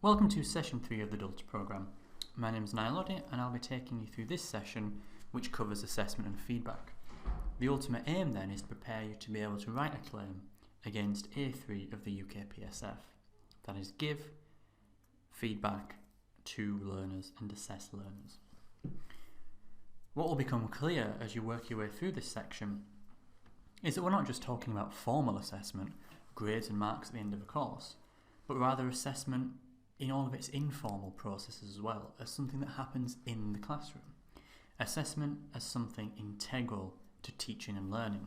Welcome to session 3 of the DULTA programme. My name is Niall Oddy and I'll be taking you through this session which covers assessment and feedback. The ultimate aim then is to prepare you to be able to write a claim against A3 of the UK PSF. That is, give feedback to learners and assess learners. What will become clear as you work your way through this section is that we're not just talking about formal assessment, grades and marks at the end of a course, but rather assessment in all of its informal processes as well, as something that happens in the classroom. Assessment as something integral to teaching and learning.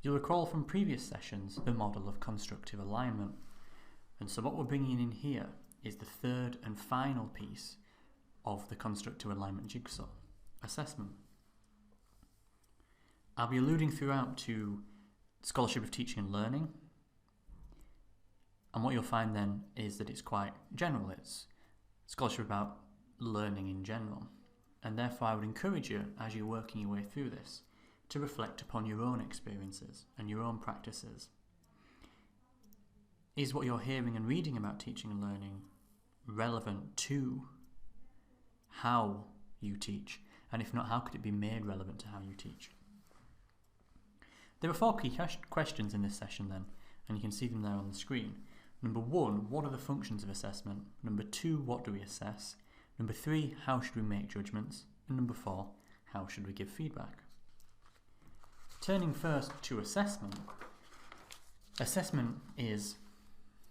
You'll recall from previous sessions the model of constructive alignment, and so what we're bringing in here is the third and final piece of the constructive alignment jigsaw, assessment. I'll be alluding throughout to scholarship of teaching and learning, and what you'll find then is that it's quite general. It's scholarship about learning in general. And therefore I would encourage you, as you're working your way through this, to reflect upon your own experiences and your own practices. Is what you're hearing and reading about teaching and learning relevant to how you teach? And if not, how could it be made relevant to how you teach? There are 4 key questions in this session then, and you can see them there on the screen. Number 1, what are the functions of assessment? Number 2, what do we assess? Number 3, how should we make judgments? And number 4, how should we give feedback? Turning first to assessment. Assessment is,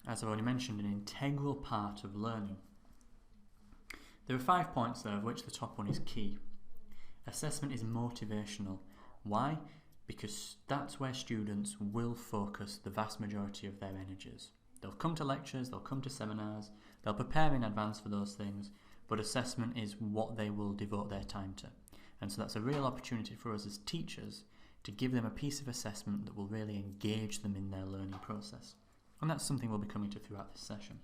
as I've already mentioned, an integral part of learning. There are 5 points there, of which the top one is key. Assessment is motivational. Why? Because that's where students will focus the vast majority of their energies. They'll come to lectures, they'll come to seminars, they'll prepare in advance for those things, but assessment is what they will devote their time to. And so that's a real opportunity for us as teachers to give them a piece of assessment that will really engage them in their learning process. And that's something we'll be coming to throughout this session.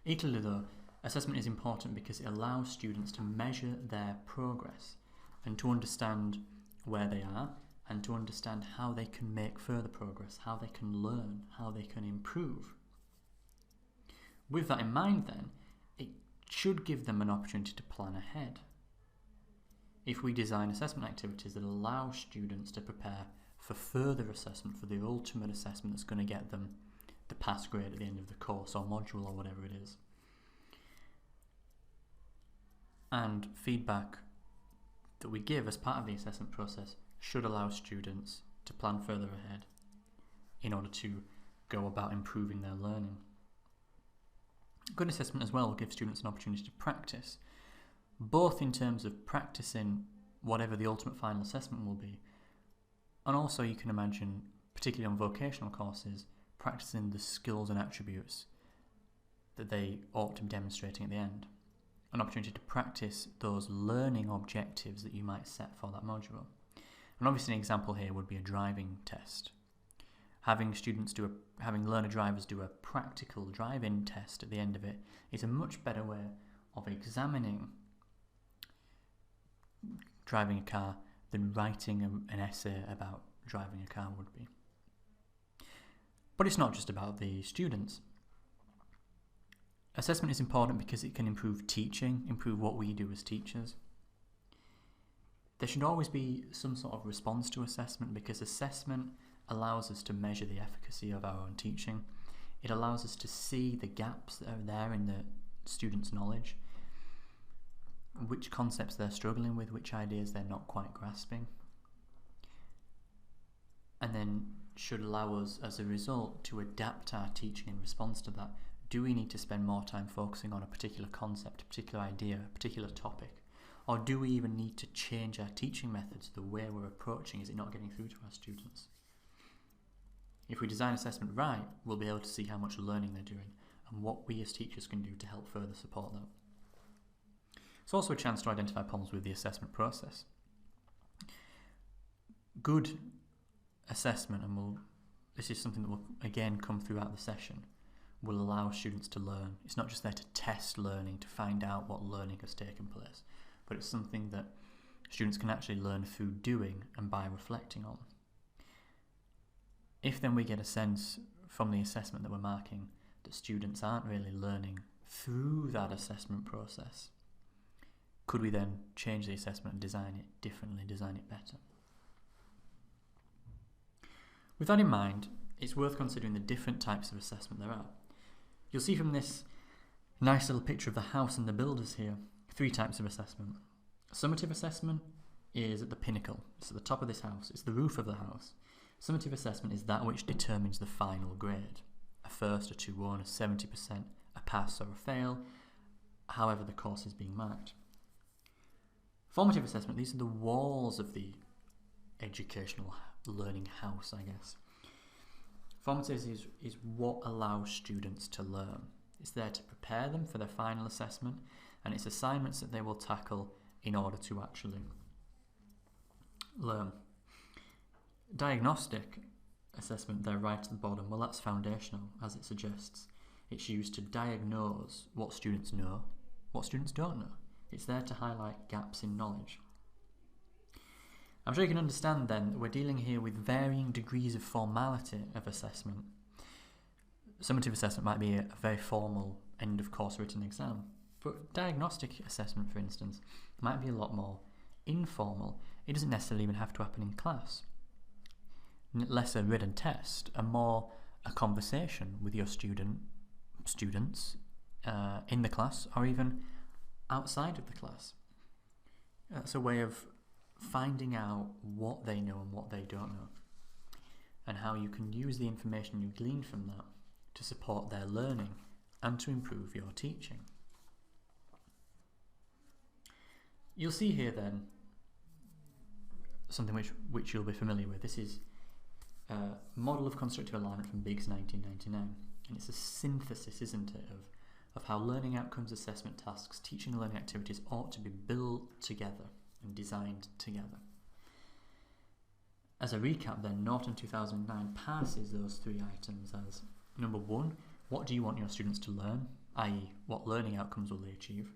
Equally though, assessment is important because it allows students to measure their progress and to understand where they are and to understand how they can make further progress, how they can learn, how they can improve. With that in mind then, it should give them an opportunity to plan ahead. If we design assessment activities that allow students to prepare for further assessment, for the ultimate assessment that's going to get them the pass grade at the end of the course or module or whatever it is. And feedback that we give as part of the assessment process should allow students to plan further ahead in order to go about improving their learning. Good assessment as well will give students an opportunity to practice, both in terms of practicing whatever the ultimate final assessment will be, and also you can imagine, particularly on vocational courses, practicing the skills and attributes that they ought to be demonstrating at the end. An opportunity to practice those learning objectives that you might set for that module. And obviously an example here would be a driving test. Having learner drivers do a practical drive-in test at the end of it is a much better way of examining driving a car than writing an essay about driving a car would be. But it's not just about the students. Assessment is important because it can improve teaching, improve what we do as teachers. There should always be some sort of response to assessment because assessment allows us to measure the efficacy of our own teaching. It allows us to see the gaps that are there in the students' knowledge, which concepts they're struggling with, which ideas they're not quite grasping, and then should allow us as a result to adapt our teaching in response to that. Do we need to spend more time focusing on a particular concept, a particular idea, a particular topic? Or do we even need to change our teaching methods, the way we're approaching? Is it not getting through to our students? If we design assessment right, we'll be able to see how much learning they're doing and what we as teachers can do to help further support that. It's also a chance to identify problems with the assessment process. Good assessment, and this is something that will again come throughout the session, will allow students to learn. It's not just there to test learning, to find out what learning has taken place, but it's something that students can actually learn through doing and by reflecting on. If then we get a sense from the assessment that we're marking that students aren't really learning through that assessment process, could we then change the assessment and design it differently, design it better? With that in mind, it's worth considering the different types of assessment there are. You'll see from this nice little picture of the house and the builders here, 3 types of assessment. Summative assessment is at the pinnacle. It's at the top of this house. It's the roof of the house. Summative assessment is that which determines the final grade. A first, a 2-1, a 70%, a pass or a fail, however the course is being marked. Formative assessment, these are the walls of the educational learning house, I guess. Formative is what allows students to learn. It's there to prepare them for their final assessment, and it's assignments that they will tackle in order to actually learn. Diagnostic assessment there right at the bottom, well, that's foundational, as it suggests. It's used to diagnose what students know, what students don't know. It's there to highlight gaps in knowledge. I'm sure you can understand then that we're dealing here with varying degrees of formality of assessment. Summative assessment might be a very formal end of course written exam, but diagnostic assessment, for instance, might be a lot more informal. It doesn't necessarily even have to happen in class. Less a written test, and more a conversation with your students in the class, or even outside of the class. That's a way of finding out what they know and what they don't know, and how you can use the information you glean from that to support their learning and to improve your teaching. You'll see here then something which you'll be familiar with. This is a model of constructive alignment from Biggs 1999, and it's a synthesis, isn't it, of how learning outcomes, assessment tasks, teaching and learning activities ought to be built together and designed together. As a recap then, Norton 2009 passes those 3 items as: number 1, what do you want your students to learn, i.e. what learning outcomes will they achieve?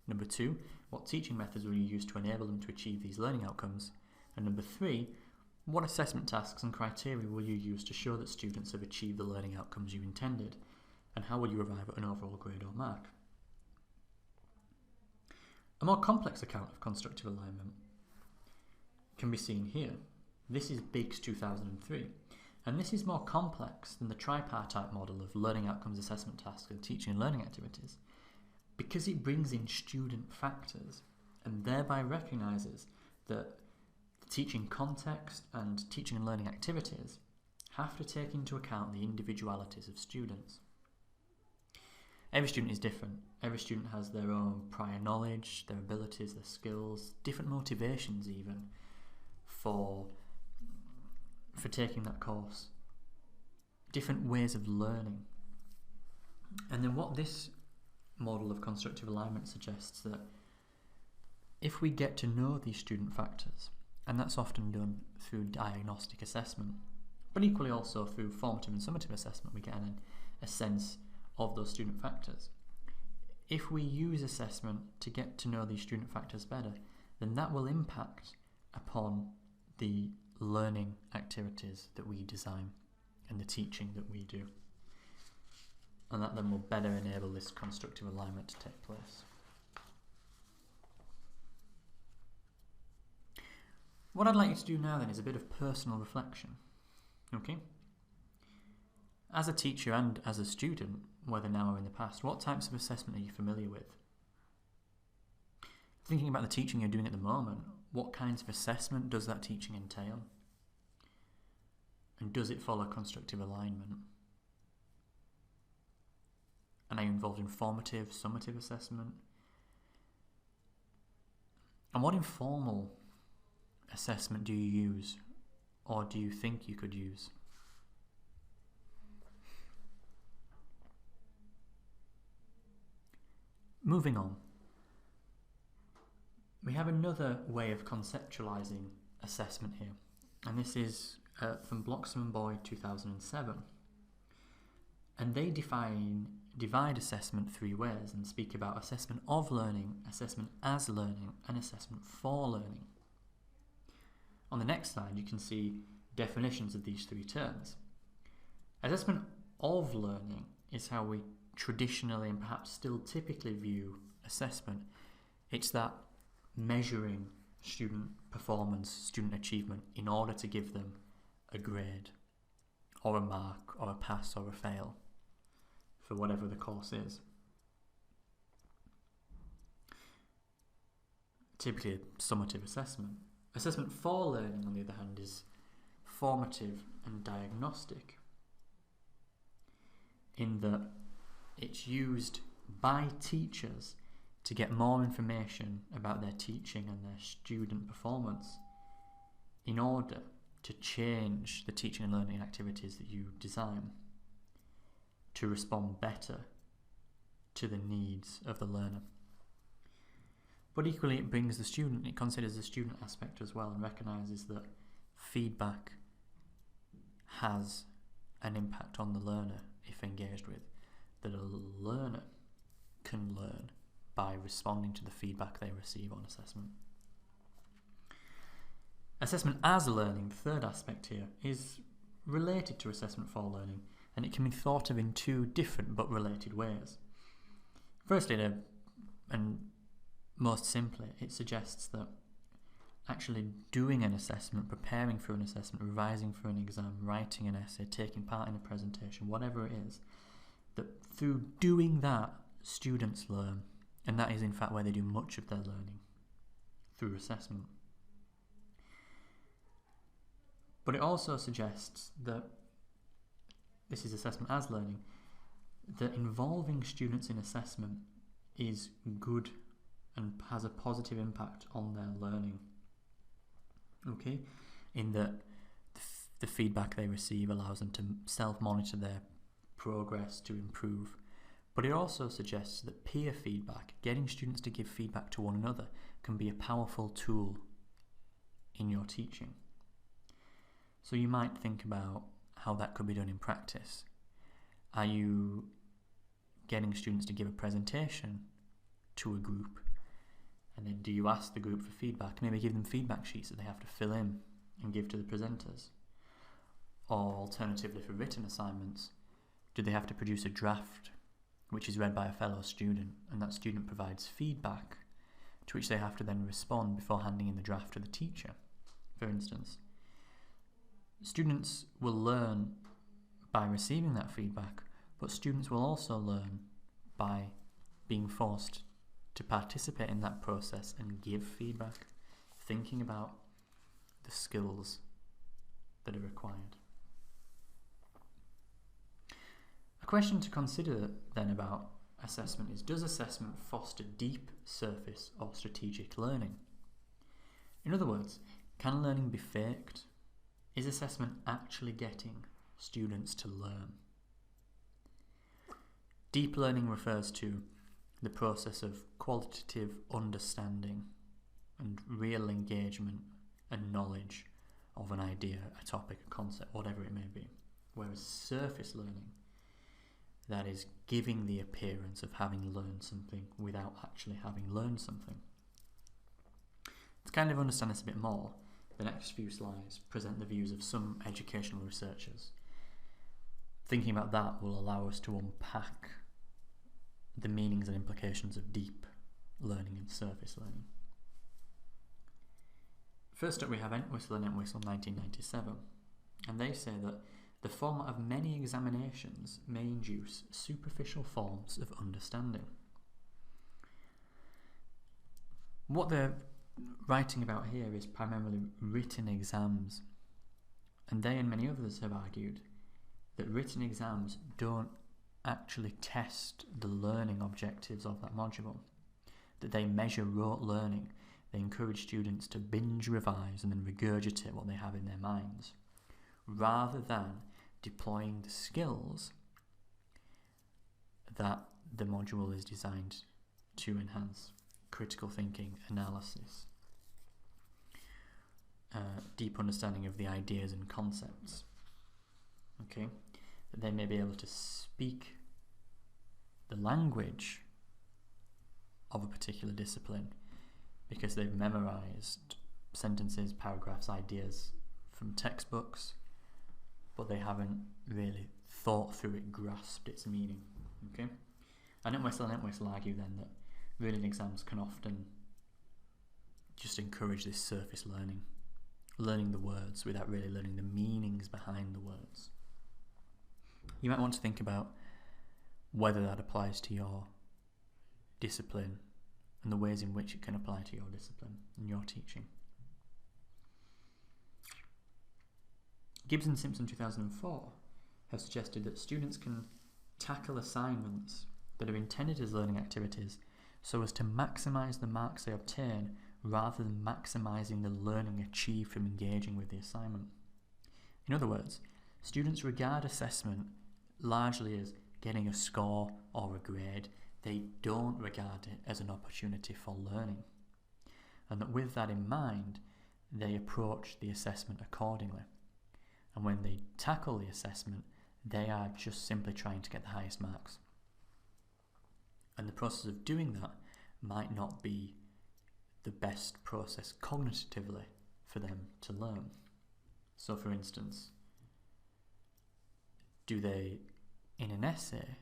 Number 2, what teaching methods will you use to enable them to achieve these learning outcomes? And number 3, what assessment tasks and criteria will you use to show that students have achieved the learning outcomes you intended? And how will you arrive at an overall grade or mark? A more complex account of constructive alignment can be seen here. This is Biggs 2003, and this is more complex than the tripartite model of learning outcomes, assessment tasks, and teaching and learning activities, because it brings in student factors and thereby recognises that the teaching context and teaching and learning activities have to take into account the individualities of students. Every student is different. Every student has their own prior knowledge, their abilities, their skills, different motivations even for taking that course, different ways of learning. And then what this model of constructive alignment suggests that if we get to know these student factors, and that's often done through diagnostic assessment, but equally also through formative and summative assessment, we get a sense of those student factors. If we use assessment to get to know these student factors better, then that will impact upon the learning activities that we design and the teaching that we do. And that then will better enable this constructive alignment to take place. What I'd like you to do now then is a bit of personal reflection. Okay? As a teacher and as a student, whether now or in the past, what types of assessment are you familiar with? Thinking about the teaching you're doing at the moment, what kinds of assessment does that teaching entail? And does it follow constructive alignment? And are you involved in formative, summative assessment? And what informal assessment do you use, or do you think you could use? Moving on, we have another way of conceptualizing assessment here, and this is from Bloxham and Boyd 2007. And they divide assessment 3 ways and speak about assessment of learning, assessment as learning, and assessment for learning. On the next slide, you can see definitions of these 3 terms. Assessment of learning is how we traditionally and perhaps still typically view assessment. It's that measuring student performance, student achievement in order to give them a grade or a mark or a pass or a fail for whatever the course is. Typically a summative assessment. Assessment for learning, on the other hand, is formative and diagnostic, in that it's used by teachers to get more information about their teaching and their student performance in order to change the teaching and learning activities that you design to respond better to the needs of the learner. But equally, it brings the student, it considers the student aspect as well, and recognises that feedback has an impact on the learner if engaged with, that a learner can learn by responding to the feedback they receive on assessment. Assessment as learning, the third aspect here, is related to assessment for learning, and it can be thought of in two different but related ways. Firstly, and most simply, it suggests that actually doing an assessment, preparing for an assessment, revising for an exam, writing an essay, taking part in a presentation, whatever it is, that through doing that, students learn. And that is in fact where they do much of their learning, through assessment. But it also suggests that, this is assessment as learning, that involving students in assessment is good and has a positive impact on their learning. Okay? In that the feedback they receive allows them to self-monitor their progress to improve. But it also suggests that peer feedback, getting students to give feedback to one another, can be a powerful tool in your teaching. So you might think about how that could be done in practice. Are you getting students to give a presentation to a group, and then do you ask the group for feedback? Maybe give them feedback sheets that they have to fill in and give to the presenters. Or alternatively, for written assignments, do they have to produce a draft which is read by a fellow student, and that student provides feedback to which they have to then respond before handing in the draft to the teacher, for instance? Students will learn by receiving that feedback, but students will also learn by being forced to participate in that process and give feedback, thinking about the skills that are required. A question to consider then about assessment is, does assessment foster deep, surface or strategic learning? In other words, can learning be faked? Is assessment actually getting students to learn? Deep learning refers to the process of qualitative understanding and real engagement and knowledge of an idea, a topic, a concept, whatever it may be. Whereas surface learning, that is giving the appearance of having learned something without actually having learned something. To kind of understand this a bit more, the next few slides present the views of some educational researchers. Thinking about that will allow us to unpack the meanings and implications of deep learning and surface learning. First up, we have Entwistle and Entwistle 1997, and they say that the format of many examinations may induce superficial forms of understanding. What they're writing about here is primarily written exams, and they and many others have argued that written exams don't actually test the learning objectives of that module, that they measure rote learning. They encourage students to binge revise and then regurgitate what they have in their minds, rather than deploying the skills that the module is designed to enhance: critical thinking, analysis, deep understanding of the ideas and concepts. Okay, that they may be able to speak the language of a particular discipline because they've memorized sentences, paragraphs, ideas from textbooks, but they haven't really thought through it, grasped its meaning. Okay? And Entwistle will argue then that reading exams can often just encourage this surface learning the words without really learning the meanings behind the words. You might want to think about whether that applies to your discipline and the ways in which it can apply to your discipline and your teaching. Gibbs and Simpson 2004 have suggested that students can tackle assignments that are intended as learning activities so as to maximise the marks they obtain rather than maximising the learning achieved from engaging with the assignment. In other words, students regard assessment largely as getting a score or a grade. They don't regard it as an opportunity for learning. And that with that in mind, they approach the assessment accordingly. And when they tackle the assessment, they are just simply trying to get the highest marks. And the process of doing that might not be the best process cognitively for them to learn. So for instance, do they, in an essay,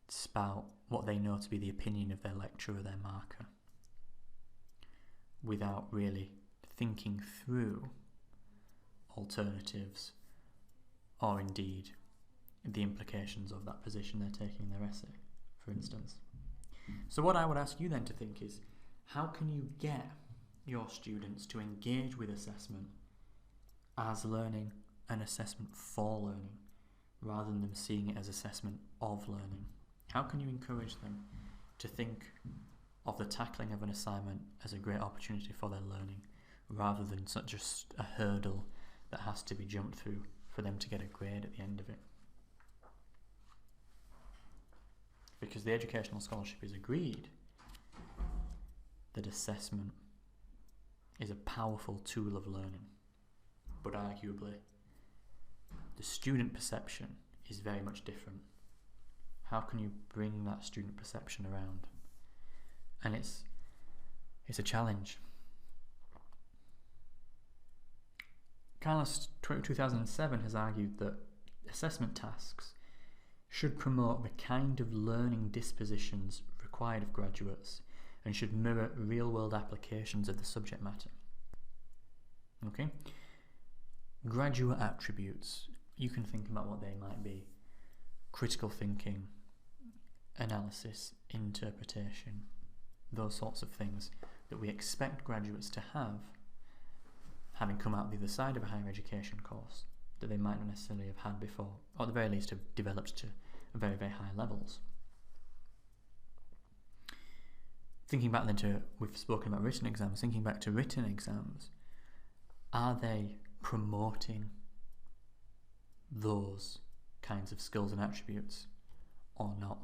spout what they know to be the opinion of their lecturer or their marker without really thinking through alternatives or indeed the implications of that position they're taking in their essay, for instance? So what I would ask you then to think is, how can you get your students to engage with assessment as learning and assessment for learning, rather than them seeing it as assessment of learning? How can you encourage them to think of the tackling of an assignment as a great opportunity for their learning, rather than just a hurdle that has to be jumped through for them to get a grade at the end of it? Because the educational scholarship is agreed that assessment is a powerful tool of learning, but arguably the student perception is very much different. How can you bring that student perception around? And it's a challenge. Carlos 2007 has argued that assessment tasks should promote the kind of learning dispositions required of graduates and should mirror real-world applications of the subject matter. Okay? Graduate attributes, you can think about what they might be. Critical thinking, analysis, interpretation, those sorts of things that we expect graduates to have, having come out the other side of a higher education course, that they might not necessarily have had before, or at the very least have developed to very, very high levels. Thinking back then to, we've spoken about written exams, thinking back to written exams, are they promoting those kinds of skills and attributes or not?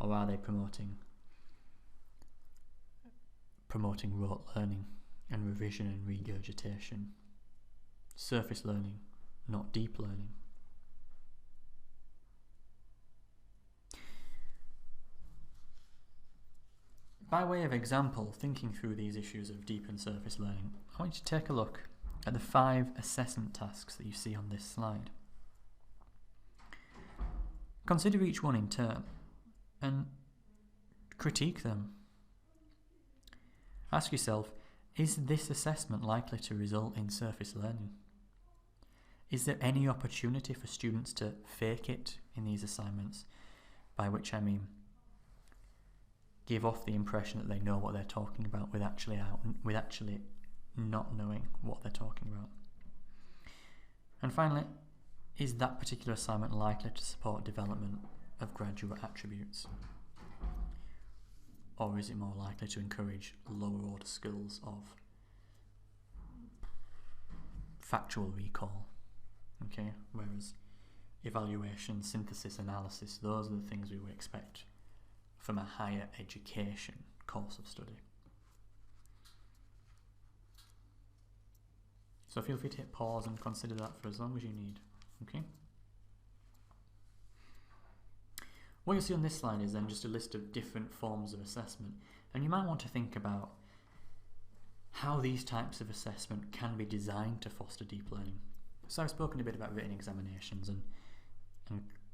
Or are they promoting rote learning and revision and regurgitation? Surface learning, not deep learning. By way of example, thinking through these issues of deep and surface learning, I want you to take a look at the 5 assessment tasks that you see on this slide. Consider each one in turn and critique them. Ask yourself, is this assessment likely to result in surface learning? Is there any opportunity for students to fake it in these assignments? By which I mean give off the impression that they know what they're talking about with actually not knowing what they're talking about. And finally, is that particular assignment likely to support development of graduate attributes? Or is it more likely to encourage lower order skills of factual recall? Okay, whereas evaluation, synthesis, analysis, those are the things we would expect from a higher education course of study. So feel free to hit pause and consider that for as long as you need. Okay? What you'll see on this slide is then just a list of different forms of assessment, and you might want to think about how these types of assessment can be designed to foster deep learning. So I've spoken a bit about written examinations, and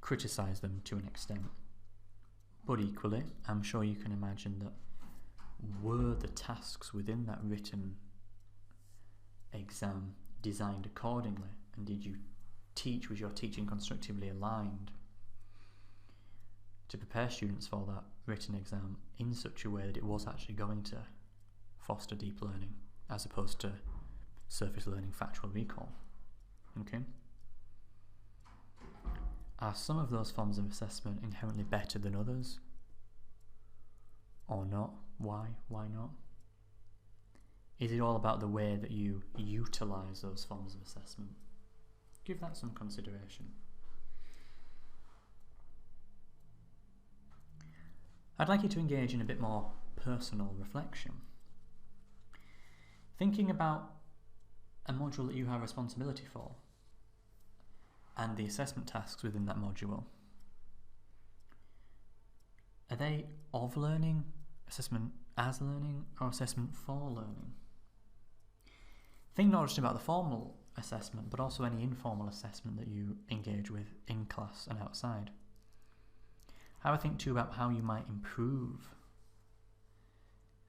criticise them to an extent. But equally, I'm sure you can imagine that were the tasks within that written exam designed accordingly, and did you teach, was your teaching constructively aligned to prepare students for that written exam in such a way that it was actually going to foster deep learning as opposed to surface learning factual recall. Okay? Are some of those forms of assessment inherently better than others? Or not? Why? Why not? Is it all about the way that you utilise those forms of assessment? Give that some consideration. I'd like you to engage in a bit more personal reflection. Thinking about a module that you have responsibility for and the assessment tasks within that module. Are they of learning, assessment as learning, or assessment for learning? Think not just about the formal assessment, but also any informal assessment that you engage with in class and outside. Have a think too about how you might improve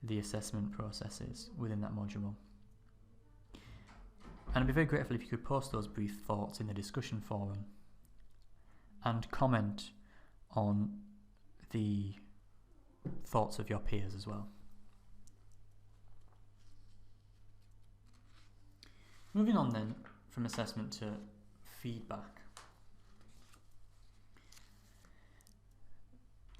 the assessment processes within that module. And I'd be very grateful if you could post those brief thoughts in the discussion forum and comment on the thoughts of your peers as well. Moving on then from assessment to feedback.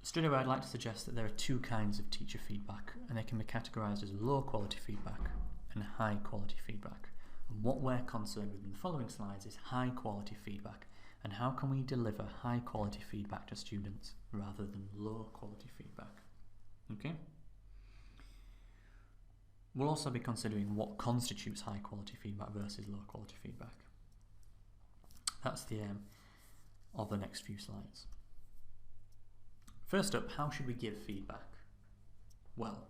Straight away, I'd like to suggest that there are two kinds of teacher feedback, and they can be categorised as low quality feedback and high quality feedback. And what we're concerned with in the following slides is high quality feedback, and how can we deliver high quality feedback to students rather than low quality feedback. Okay? We'll also be considering what constitutes high quality feedback versus low quality feedback. That's the aim of the next few slides. First up, how should we give feedback? Well,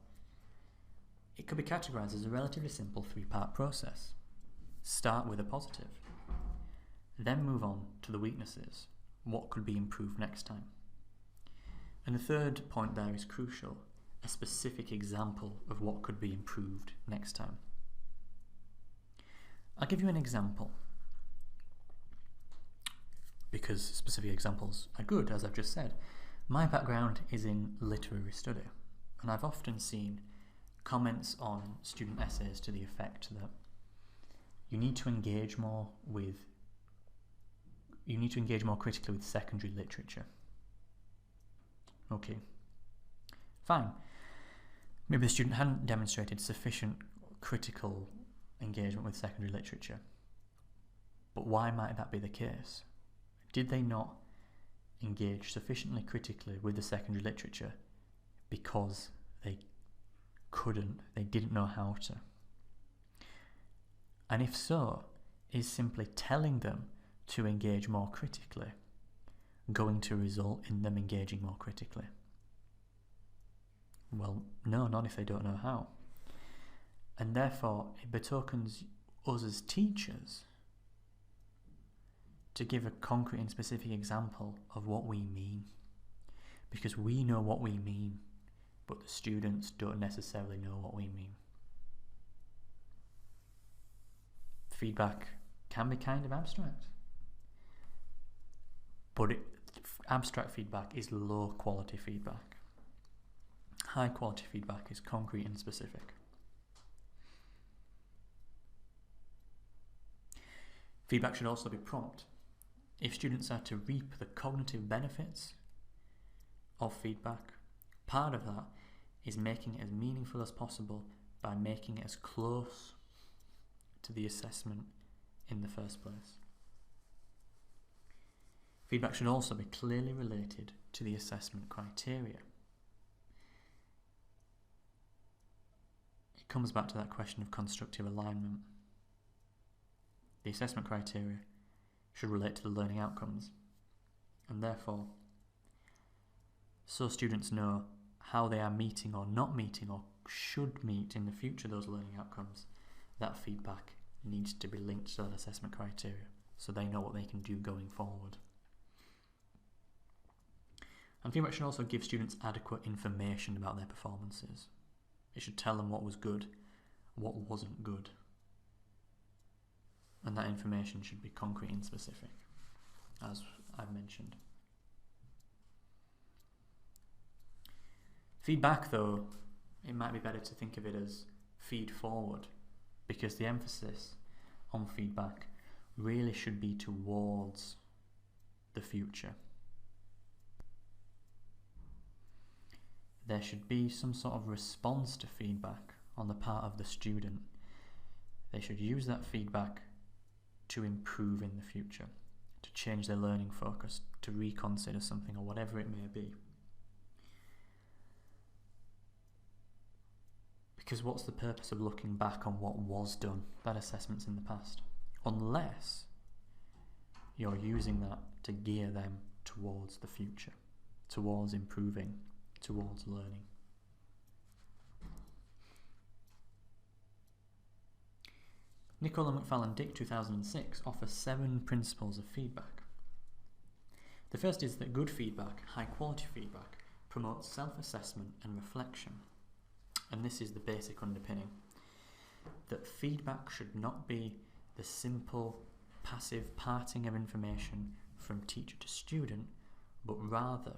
it could be categorised as a relatively simple three-part process. Start with a positive, then move on to the weaknesses. What could be improved next time? And the third point there is crucial, a specific example of what could be improved next time. I'll give you an example, because specific examples are good, as I've just said. My background is in literary study, and I've often seen comments on student essays to the effect that you need to engage more critically with secondary literature. Okay, fine. Maybe the student hadn't demonstrated sufficient critical engagement with secondary literature. But why might that be the case? Did they not engage sufficiently critically with the secondary literature because they didn't know how to? And if so, is simply telling them to engage more critically going to result in them engaging more critically? Well, no, not if they don't know how. And therefore, it betokens us as teachers to give a concrete and specific example of what we mean. Because we know what we mean, but the students don't necessarily know what we mean. Feedback can be kind of abstract, but abstract feedback is low quality feedback. High quality feedback is concrete and specific. Feedback should also be prompt. If students are to reap the cognitive benefits of feedback, part of that is making it as meaningful as possible by making it as close to the assessment in the first place. Feedback should also be clearly related to the assessment criteria. It comes back to that question of constructive alignment. The assessment criteria should relate to the learning outcomes, and therefore, so students know how they are meeting or not meeting or should meet in the future those learning outcomes, that feedback needs to be linked to that assessment criteria so they know what they can do going forward. And feedback should also give students adequate information about their performances. It should tell them what was good, what wasn't good. And that information should be concrete and specific, as I've mentioned. Feedback, though, it might be better to think of it as feed forward, because the emphasis on feedback really should be towards the future. There should be some sort of response to feedback on the part of the student. They should use that feedback to improve in the future, to change their learning focus, to reconsider something or whatever it may be. Because what's the purpose of looking back on what was done, bad assessments in the past, unless you're using that to gear them towards the future, towards improving, towards learning. Nicola McFarlane-Dick 2006 offers 7 principles of feedback. The first is that good feedback, high quality feedback, promotes self-assessment and reflection. And this is the basic underpinning, that feedback should not be the simple, passive parting of information from teacher to student, but rather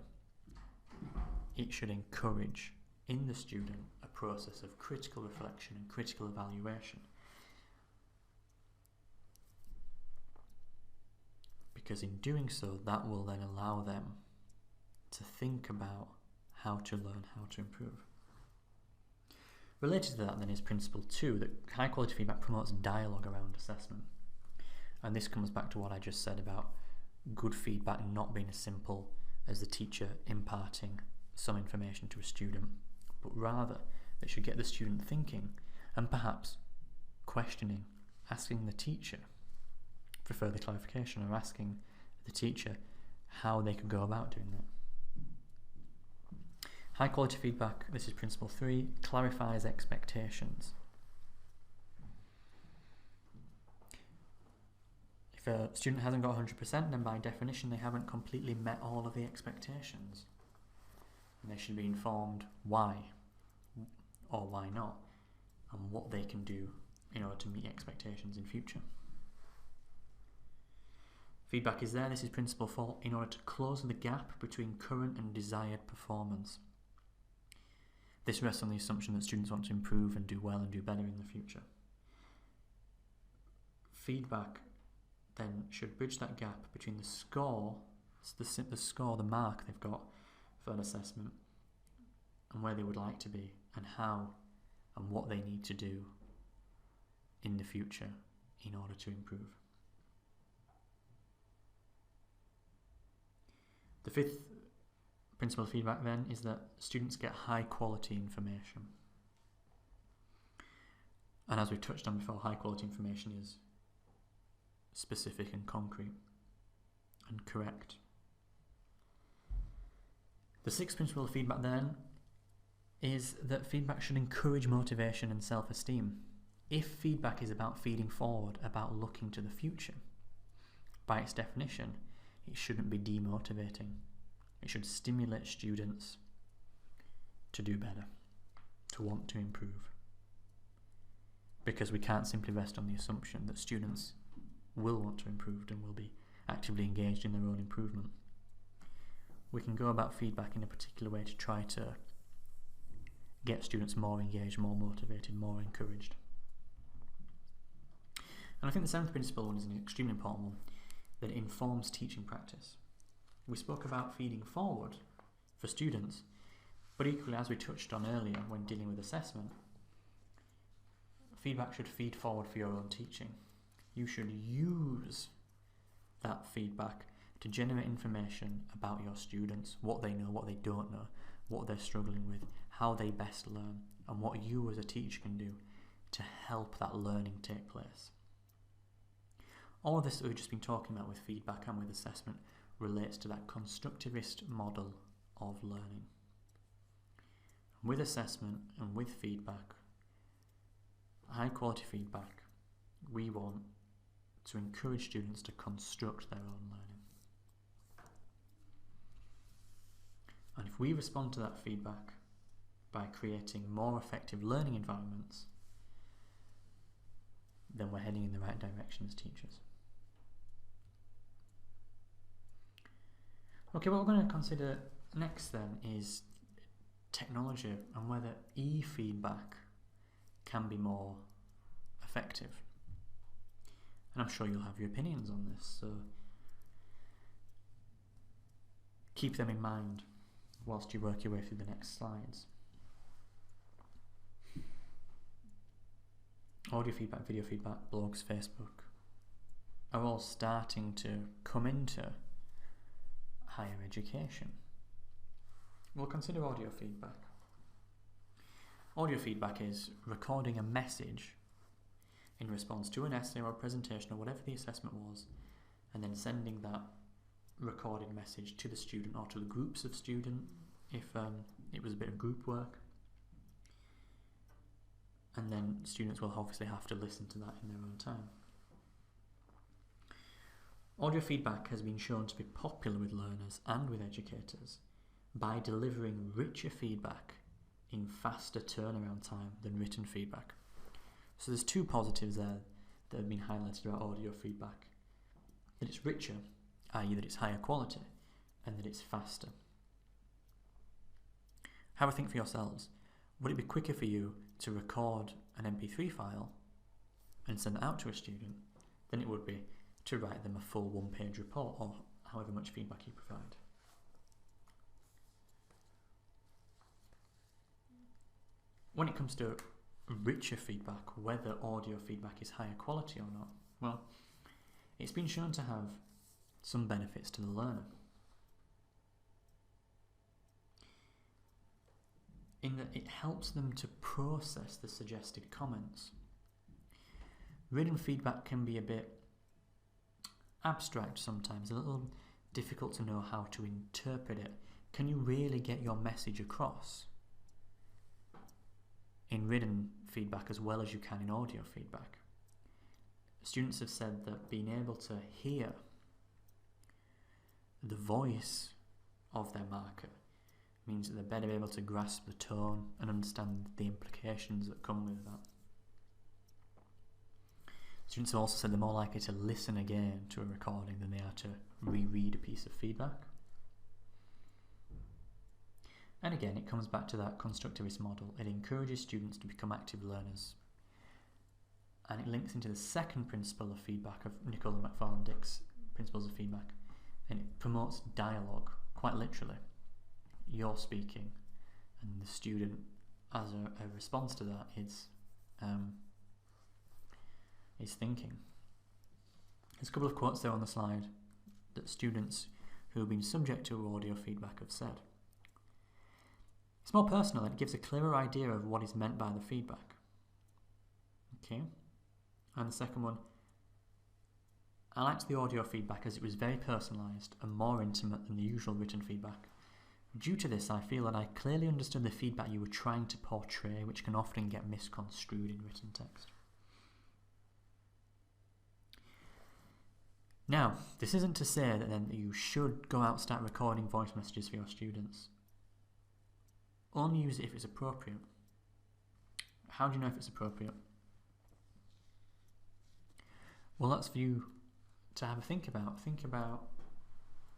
it should encourage in the student a process of critical reflection and critical evaluation. Because in doing so, that will then allow them to think about how to learn, how to improve. Related to that then is principle 2, that high quality feedback promotes dialogue around assessment. And this comes back to what I just said about good feedback not being as simple as the teacher imparting some information to a student, but rather it should get the student thinking and perhaps questioning, asking the teacher for further clarification, or asking the teacher how they could go about doing that. High quality feedback, this is principle 3, clarifies expectations. If a student hasn't got 100%, then by definition they haven't completely met all of the expectations. And they should be informed why or why not, and what they can do in order to meet expectations in future. Feedback is there, this is principle 4, in order to close the gap between current and desired performance. This rests on the assumption that students want to improve and do well and do better in the future. Feedback then should bridge that gap between the score, the mark they've got for an assessment, and where they would like to be, and how and what they need to do in the future in order to improve. The 5th principle of feedback then is that students get high quality information. And as we touched on before, high quality information is specific and concrete and correct. The 6th principle of feedback then is that feedback should encourage motivation and self-esteem. If feedback is about feeding forward, about looking to the future, by its definition, it shouldn't be demotivating. It should stimulate students to do better, to want to improve. Because we can't simply rest on the assumption that students will want to improve and will be actively engaged in their own improvement. We can go about feedback in a particular way to try to get students more engaged, more motivated, more encouraged. And I think the 7th principle one is an extremely important one, that it informs teaching practice. We spoke about feeding forward for students, but equally, as we touched on earlier when dealing with assessment, feedback should feed forward for your own teaching. You should use that feedback to generate information about your students, what they know, what they don't know, what they're struggling with, how they best learn, and what you as a teacher can do to help that learning take place. All of this that we've just been talking about with feedback and with assessment relates to that constructivist model of learning. With assessment and with feedback, high quality feedback, we want to encourage students to construct their own learning. we respond to that feedback by creating more effective learning environments, then we're heading in the right direction as teachers. Okay, what we're going to consider next then is technology and whether e-feedback can be more effective. And I'm sure you'll have your opinions on this, so keep them in mind whilst you work your way through the next slides. Audio feedback, video feedback, blogs, Facebook are all starting to come into higher education. We'll consider audio feedback. Audio feedback is recording a message in response to an essay or a presentation or whatever the assessment was, and then sending that recorded message to the student or to the groups of students if it was a bit of group work. And then students will obviously have to listen to that in their own time. Audio feedback has been shown to be popular with learners and with educators by delivering richer feedback in faster turnaround time than written feedback. So there's two positives there that have been highlighted about audio feedback. That it's richer, i.e. that it's higher quality, and that it's faster. Have a think for yourselves. Would it be quicker for you to record an MP3 file and send it out to a student than it would be to write them a full one-page report or however much feedback you provide? When it comes to richer feedback, whether audio feedback is higher quality or not, well, it's been shown to have some benefits to the learner. In that it helps them to process the suggested comments. Written feedback can be a bit abstract sometimes, a little difficult to know how to interpret it. Can you really get your message across in written feedback as well as you can in audio feedback? Students have said that being able to hear the voice of their marker means that they're better able to grasp the tone and understand the implications that come with that. Students have also said they're more likely to listen again to a recording than they are to reread a piece of feedback. And again, it comes back to that constructivist model. It encourages students to become active learners. And it links into the second principle of feedback of Nicola McFarland-Dick's principles of feedback. And it promotes dialogue, quite literally. You're speaking, and the student, as a response to that, is thinking. There's a couple of quotes there on the slide that students who have been subject to audio feedback have said. It's more personal and it gives a clearer idea of what is meant by the feedback. Okay, and the second one, I liked the audio feedback as it was very personalised and more intimate than the usual written feedback. Due to this, I feel that I clearly understood the feedback you were trying to portray, which can often get misconstrued in written text. Now, this isn't to say that then you should go out and start recording voice messages for your students. Only use it if it's appropriate. How do you know if it's appropriate? Well, that's for you to have a think about. Think about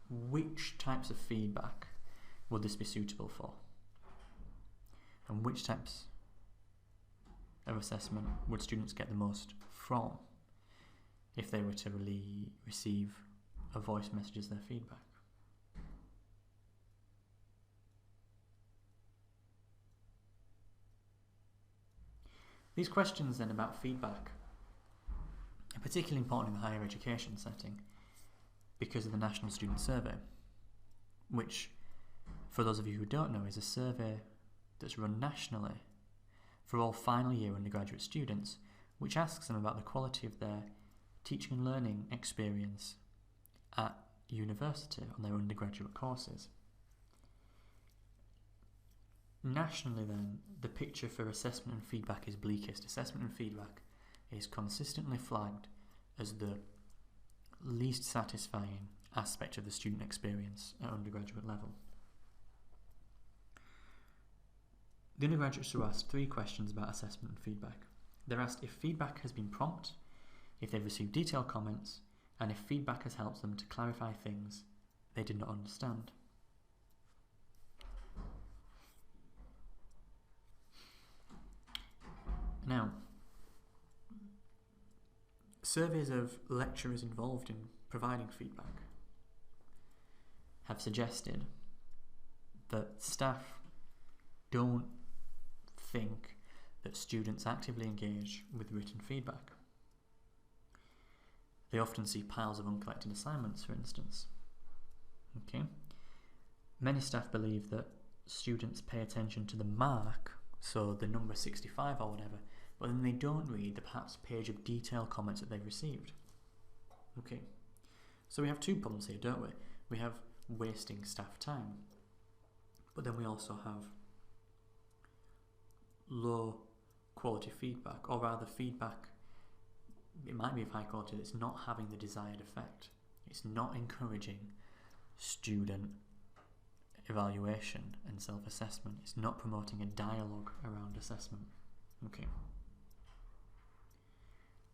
which types of feedback would this be suitable for? And which types of assessment would students get the most from if they were to really receive a voice message as their feedback? These questions then about feedback are particularly important in the higher education setting because of the National Student Survey, which, for those of you who don't know, is a survey that's run nationally for all final year undergraduate students, which asks them about the quality of their teaching and learning experience at university on their undergraduate courses. Nationally then, the picture for assessment and feedback is bleakest. Assessment and feedback is consistently flagged as the least satisfying aspect of the student experience at undergraduate level. The undergraduates are asked 3 questions about assessment and feedback. They're asked if feedback has been prompt, if they've received detailed comments, and if feedback has helped them to clarify things they did not understand. Now, surveys of lecturers involved in providing feedback have suggested that staff don't think that students actively engage with written feedback. They often see piles of uncollected assignments, for instance. Okay. Many staff believe that students pay attention to the mark, so the number 65 or whatever, but then they don't read the perhaps page of detailed comments that they've received. Okay. So we have 2 problems here, don't we? We have wasting staff time, but then we also have low quality feedback, or rather feedback, it might be of high quality, it's not having the desired effect. It's not encouraging student evaluation and self-assessment. It's not promoting a dialogue around assessment. Okay.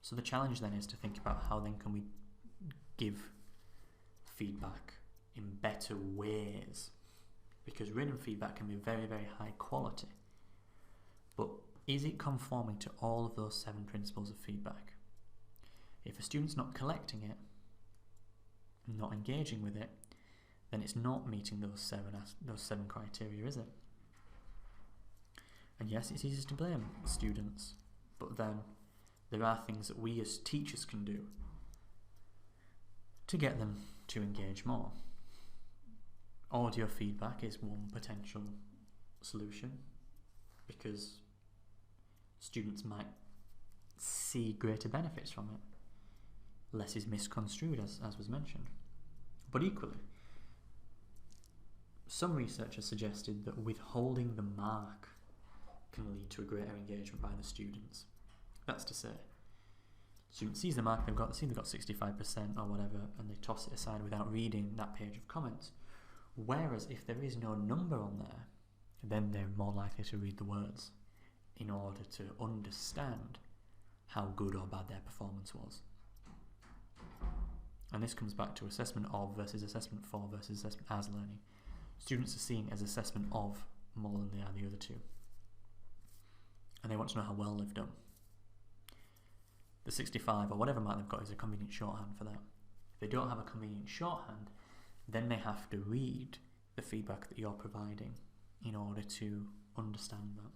So the challenge then is to think about how then can we give feedback in better ways, because written feedback can be very, very high quality, but is it conforming to all of those 7 principles of feedback? If a student's not collecting it, not engaging with it, then it's not meeting those seven criteria, is it? And yes, it's easy to blame students, but then there are things that we as teachers can do to get them to engage more. Audio feedback is one potential solution, because students might see greater benefits from it. Less is misconstrued, as was mentioned. But equally, some research has suggested that withholding the mark can lead to a greater engagement by the students. That's to say, student sees the mark they've got 65% or whatever, and they toss it aside without reading that page of comments. Whereas if there is no number on there, then they're more likely to read the words in order to understand how good or bad their performance was. And this comes back to assessment of versus assessment for versus assessment as learning. Students are seeing as assessment of more than they are the other 2. And they want to know how well they've done. The 65 or whatever mark they've got is a convenient shorthand for that. If they don't have a convenient shorthand, then they have to read the feedback that you're providing in order to understand that.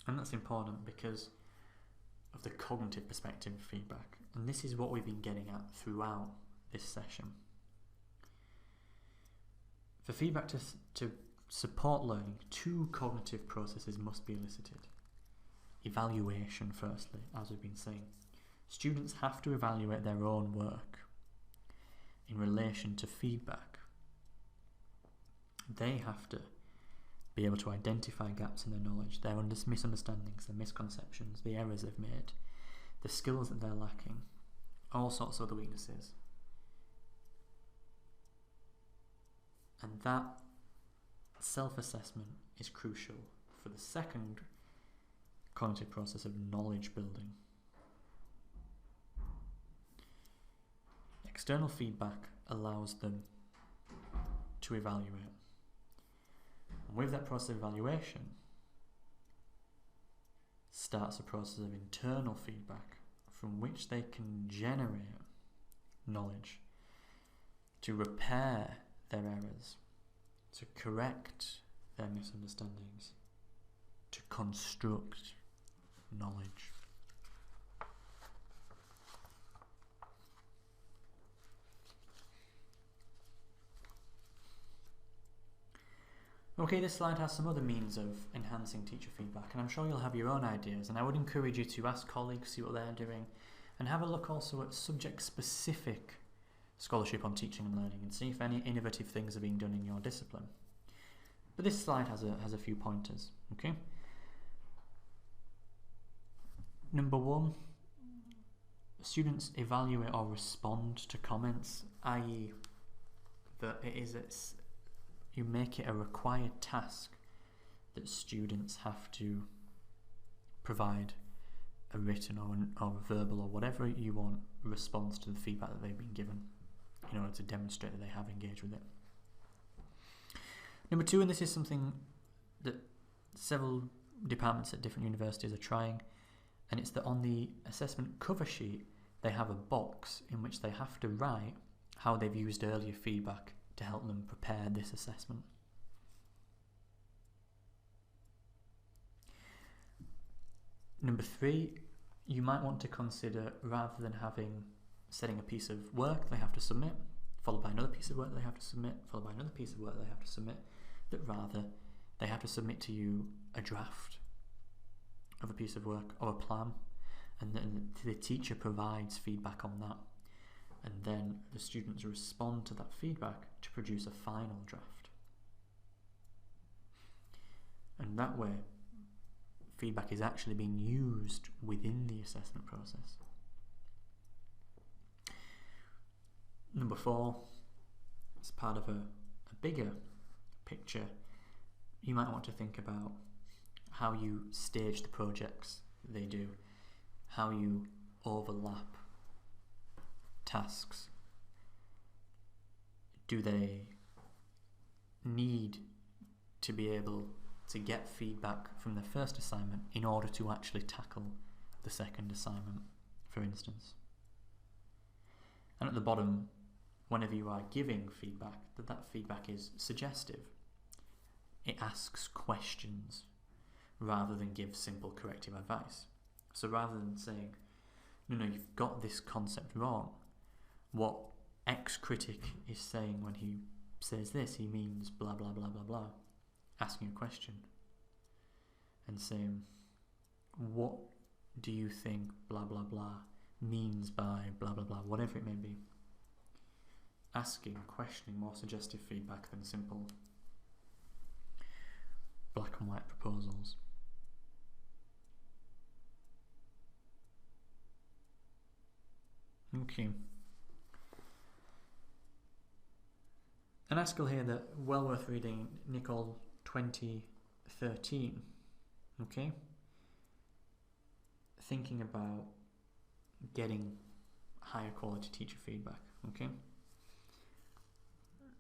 And that's important because of the cognitive perspective of feedback. And this is what we've been getting at throughout this session. For feedback to support learning, 2 cognitive processes must be elicited. Evaluation, firstly, as we've been saying. Students have to evaluate their own work in relation to feedback. They have to be able to identify gaps in their knowledge, their misunderstandings, their misconceptions, the errors they've made, the skills that they're lacking, all sorts of other weaknesses. And that self-assessment is crucial for the second cognitive process of knowledge building. External feedback allows them to evaluate. And with that process of evaluation starts a process of internal feedback from which they can generate knowledge to repair their errors, to correct their misunderstandings, to construct knowledge. Okay, this slide has some other means of enhancing teacher feedback, and I'm sure you'll have your own ideas, and I would encourage you to ask colleagues, see what they're doing, and have a look also at subject-specific scholarship on teaching and learning, and see if any innovative things are being done in your discipline. But this slide has a few pointers, okay? Number 1, students evaluate or respond to comments, i.e. that it is you make it a required task that students have to provide a written or a verbal or whatever you want response to the feedback that they've been given in order to demonstrate that they have engaged with it. Number 2, and this is something that several departments at different universities are trying, and it's that on the assessment cover sheet they have a box in which they have to write how they've used earlier feedback to help them prepare this assessment. Number 3, you might want to consider, rather than setting a piece of work they have to submit, followed by another piece of work they have to submit, followed by another piece of work they have to submit, that rather they have to submit to you a draft of a piece of work or a plan, and then the teacher provides feedback on that, and then the students respond to that feedback to produce a final draft. And that way, feedback is actually being used within the assessment process. Number 4, as part of a bigger picture, you might want to think about how you stage the projects they do, how you overlap tasks. Do they need to be able to get feedback from the first assignment in order to actually tackle the second assignment, for instance? And at the bottom, whenever you are giving feedback, that feedback is suggestive. It asks questions rather than give simple corrective advice. So rather than saying, no, you've got this concept wrong, what X critic is saying when he says this, he means blah, blah, blah, blah, blah. Asking a question and saying, what do you think blah, blah, blah means by blah, blah, blah, whatever it may be. Asking, questioning, more suggestive feedback than simple black and white proposals. Okay. An article here that well worth reading, Nicole 2013. Okay. Thinking about getting higher quality teacher feedback. Okay.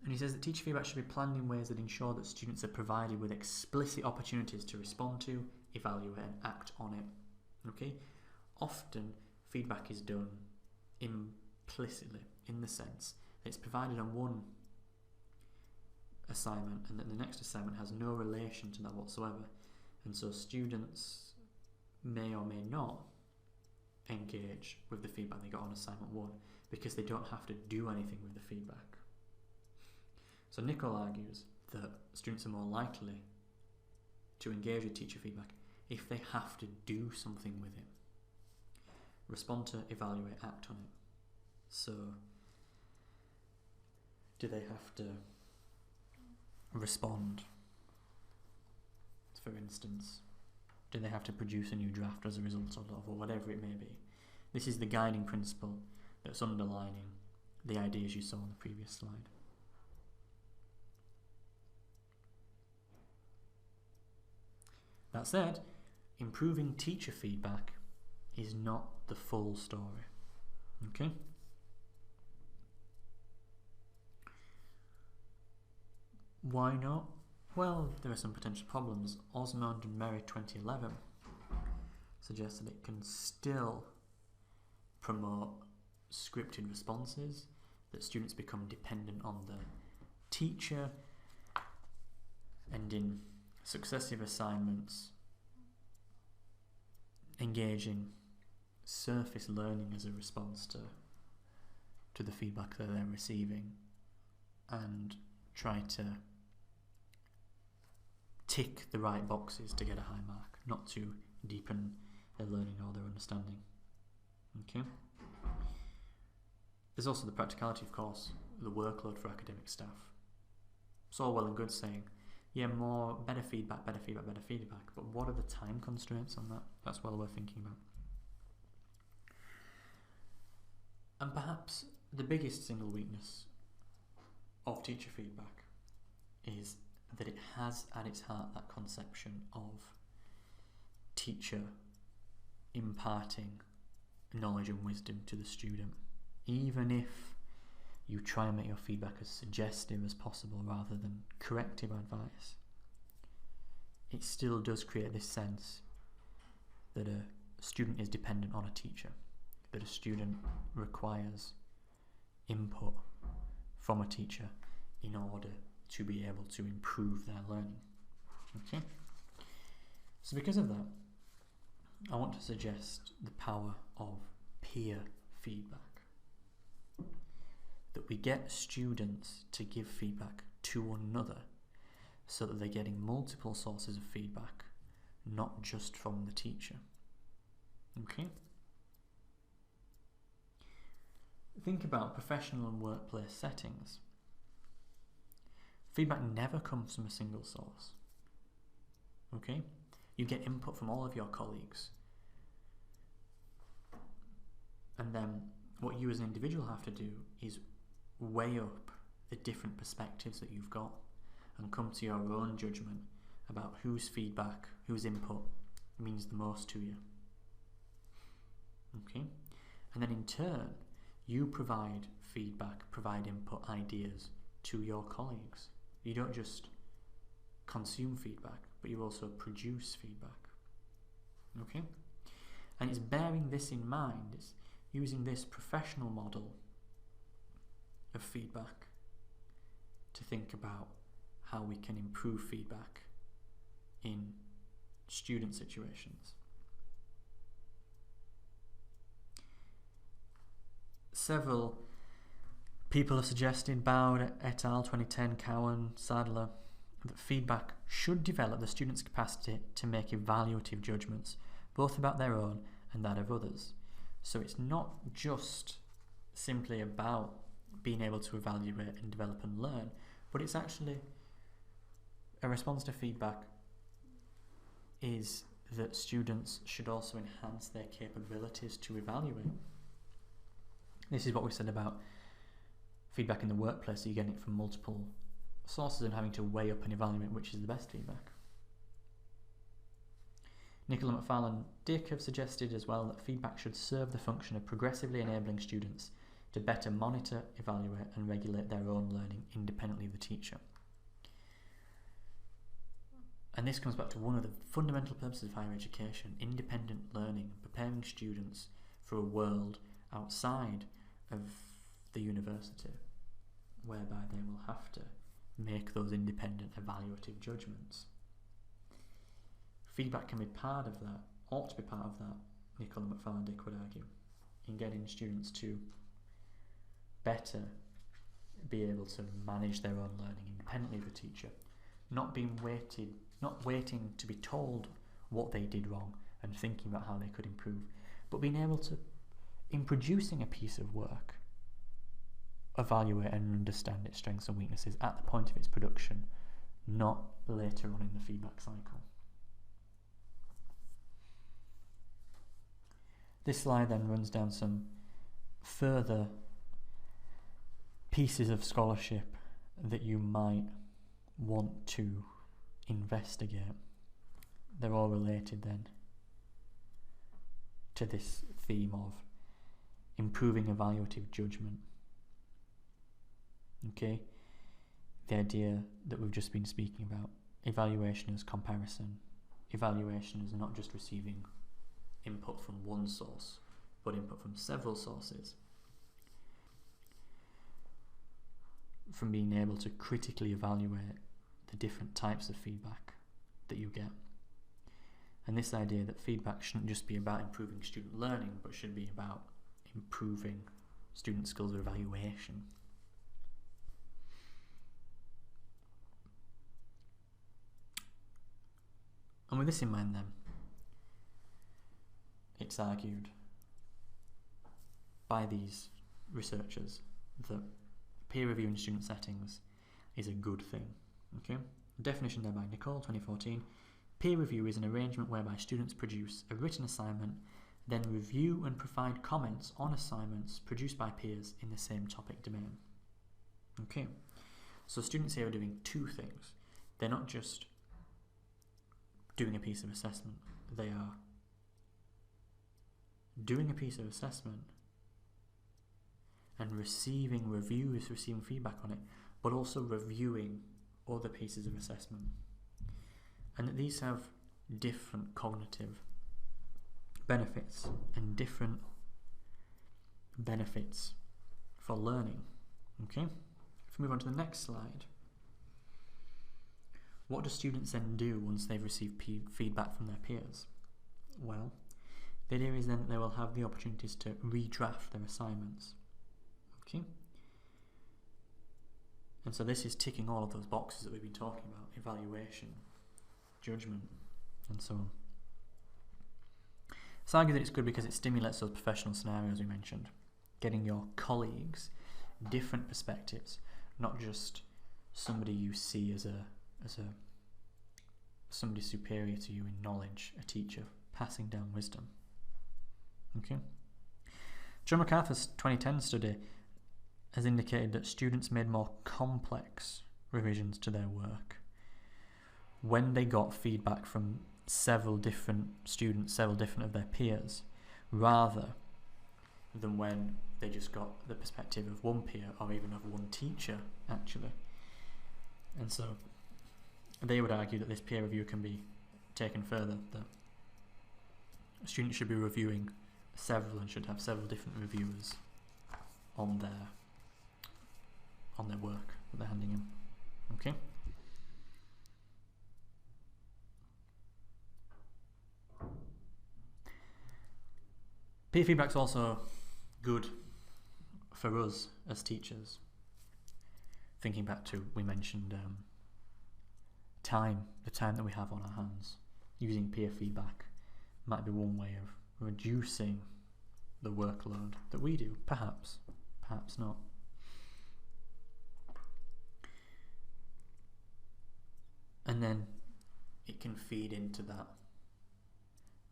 And he says that teacher feedback should be planned in ways that ensure that students are provided with explicit opportunities to respond to, evaluate and act on it. Okay? Often feedback is done implicitly, in the sense that it's provided on one assignment and that the next assignment has no relation to that whatsoever. And so students may or may not engage with the feedback they got on assignment 1 because they don't have to do anything with the feedback. So Nicole argues that students are more likely to engage with teacher feedback if they have to do something with it. Respond to, evaluate, act on it. So, do they have to respond? For instance, do they have to produce a new draft as a result of, or whatever it may be? This is the guiding principle that's underlining the ideas you saw on the previous slide. That said, improving teacher feedback is not the full story. Okay? Why not? Well, there are some potential problems. Osmond and Merry 2011 suggests that it can still promote scripted responses, that students become dependent on the teacher, and in successive assignments engaging surface learning as a response to the feedback that they're receiving, and try to tick the right boxes to get a high mark, not to deepen their learning or their understanding. Okay. There's also the practicality, of course, the workload for academic staff. It's all well and good saying, yeah, better feedback, but what are the time constraints on that? That's well worth thinking about. And perhaps the biggest single weakness of teacher feedback is that it has at its heart that conception of teacher imparting knowledge and wisdom to the student, even if you try and make your feedback as suggestive as possible rather than corrective advice. It still does create this sense that a student is dependent on a teacher, that a student requires input from a teacher in order to be able to improve their learning. Okay? So because of that, I want to suggest the power of peer feedback. That we get students to give feedback to one another so that they're getting multiple sources of feedback, not just from the teacher. Okay? Think about professional and workplace settings. Feedback never comes from a single source. Okay? You get input from all of your colleagues. And then what you as an individual have to do is weigh up the different perspectives that you've got and come to your own judgment about whose feedback, whose input means the most to you. Okay? And then in turn, you provide feedback, provide input, ideas to your colleagues. You don't just consume feedback, but you also produce feedback. Okay? And it's bearing this in mind, it's using this professional model of feedback to think about how we can improve feedback in student situations. Several people have suggested, Bowd et al. 2010, Cowan, Sadler, that feedback should develop the student's capacity to make evaluative judgments, both about their own and that of others. So it's not just simply about being able to evaluate and develop and learn, but it's actually a response to feedback is that students should also enhance their capabilities to evaluate. This is what we said about feedback in the workplace, so you're getting it from multiple sources and having to weigh up and evaluate which is the best feedback. Nicola McFarlane Dick have suggested as well that feedback should serve the function of progressively enabling students to better monitor, evaluate and regulate their own learning independently of the teacher. And this comes back to one of the fundamental purposes of higher education, independent learning, preparing students for a world outside of the university, whereby they will have to make those independent evaluative judgments. Feedback can be part of that, ought to be part of that, Nicola McFarlane Dick would argue, in getting students to better be able to manage their own learning independently of the teacher, not waiting to be told what they did wrong and thinking about how they could improve, but being able to, in producing a piece of work, evaluate and understand its strengths and weaknesses at the point of its production, not later on in the feedback cycle. This slide then runs down some further pieces of scholarship that you might want to investigate. They're all related then to this theme of improving evaluative judgment. Okay? The idea that we've just been speaking about. Evaluation as comparison. Evaluation is not just receiving input from one source, but input from several sources. From being able to critically evaluate the different types of feedback that you get. And this idea that feedback shouldn't just be about improving student learning, but should be about improving student skills of evaluation. And with this in mind then, it's argued by these researchers that peer review in student settings is a good thing. Okay? Definition there by Nicole, 2014. Peer review is an arrangement whereby students produce a written assignment, then review and provide comments on assignments produced by peers in the same topic domain. Okay? So students here are doing two things. They're not just doing a piece of assessment, they are doing a piece of assessment and receiving reviews, receiving feedback on it, but also reviewing other pieces of assessment. And that these have different cognitive benefits and different benefits for learning. Okay? If we move on to the next slide. What do students then do once they've received feedback from their peers? Well, the idea is then that they will have the opportunities to redraft their assignments. Okay? And so this is ticking all of those boxes that we've been talking about: evaluation, judgment, and so on. It's argued that it's good because it stimulates those professional scenarios we mentioned, getting your colleagues different perspectives, not just somebody you see as somebody superior to you in knowledge, a teacher passing down wisdom. Okay. John MacArthur's 2010 study has indicated that students made more complex revisions to their work when they got feedback from several different students, several different of their peers, rather than when they just got the perspective of one peer or even of one teacher, actually. And so they would argue that this peer review can be taken further, that students should be reviewing several and should have several different reviewers on their work that they're handing in. Okay? Peer feedback's also good for us as teachers. Thinking back to, we mentioned the time that we have on our hands. Using peer feedback might be one way of reducing the workload that we do, perhaps not. And then it can feed into that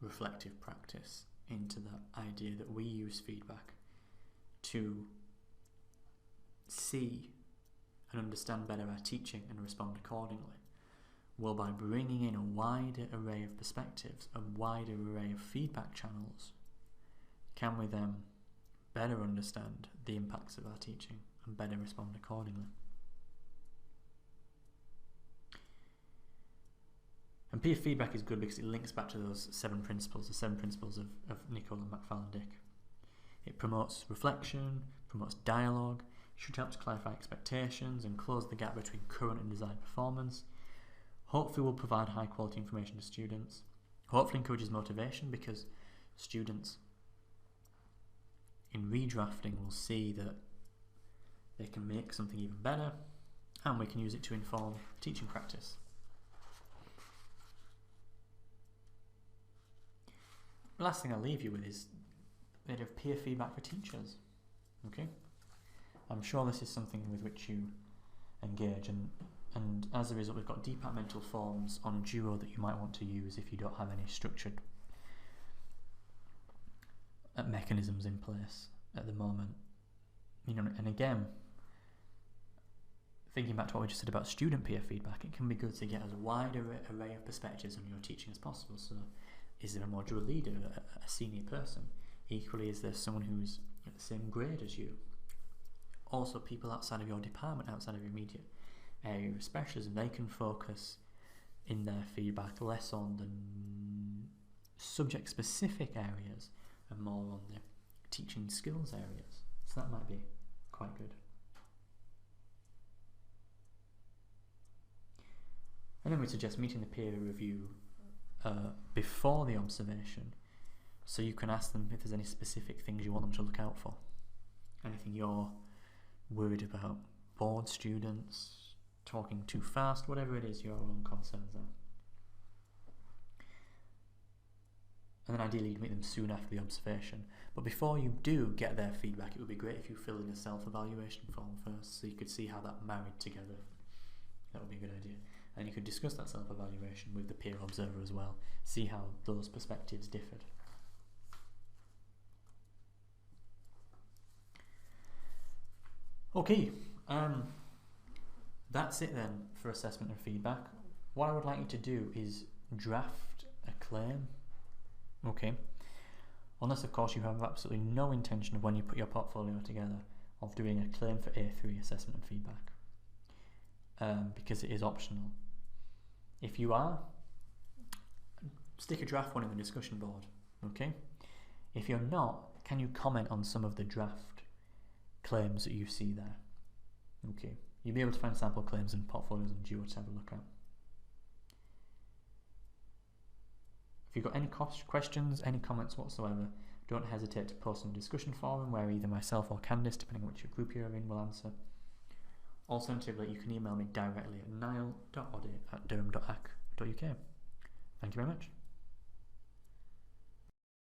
reflective practice, into that idea that we use feedback to see and understand better our teaching and respond accordingly. Well, by bringing in a wider array of perspectives, a wider array of feedback channels, can we then better understand the impacts of our teaching and better respond accordingly? And peer feedback is good because it links back to those 7 principles, the 7 principles of Nicola McFarlane-Dick. It promotes reflection, promotes dialogue, it should help to clarify expectations and close the gap between current and desired performance. Hopefully will provide high quality information to students. Hopefully encourages motivation because students in redrafting will see that they can make something even better, and we can use it to inform teaching practice. The last thing I'll leave you with is a bit of peer feedback for teachers. Okay? I'm sure this is something with which you engage, and as a result we've got departmental forms on Duo that you might want to use if you don't have any structured mechanisms in place at the moment. You know, and again, thinking back to what we just said about student peer feedback, it can be good to get as wide an array of perspectives on your teaching as possible. So is there a modular leader, a senior person? Equally, is there someone who's at the same grade as you? Also, people outside of your department, outside of your immediate area of specialism, they can focus in their feedback less on the subject-specific areas and more on the teaching skills areas. So that might be quite good. And then we suggest meeting the peer review before the observation, so you can ask them if there's any specific things you want them to look out for. Anything you're worried about, bored students, talking too fast, whatever it is your own concerns are. And then ideally you'd meet them soon after the observation. But before you do get their feedback, it would be great if you fill in a self-evaluation form first, so you could see how that married together. That would be a good idea. And you could discuss that self-evaluation with the peer observer as well, see how those perspectives differed. Okay, That's it then for assessment and feedback. What I would like you to do is draft a claim, okay? Unless of course you have absolutely no intention of, when you put your portfolio together, of doing a claim for A3 assessment and feedback, because it is optional. If you are, stick a draft one in the discussion board, okay? If you're not, can you comment on some of the draft claims that you see there? Okay, you'll be able to find sample claims and portfolios in Duo to have a look at. If you've got any questions, any comments whatsoever, don't hesitate to post in the discussion forum where either myself or Candice, depending on which group you're in, will answer. Alternatively, you can email me directly at niall.oddy@durham.ac.uk. Thank you very much.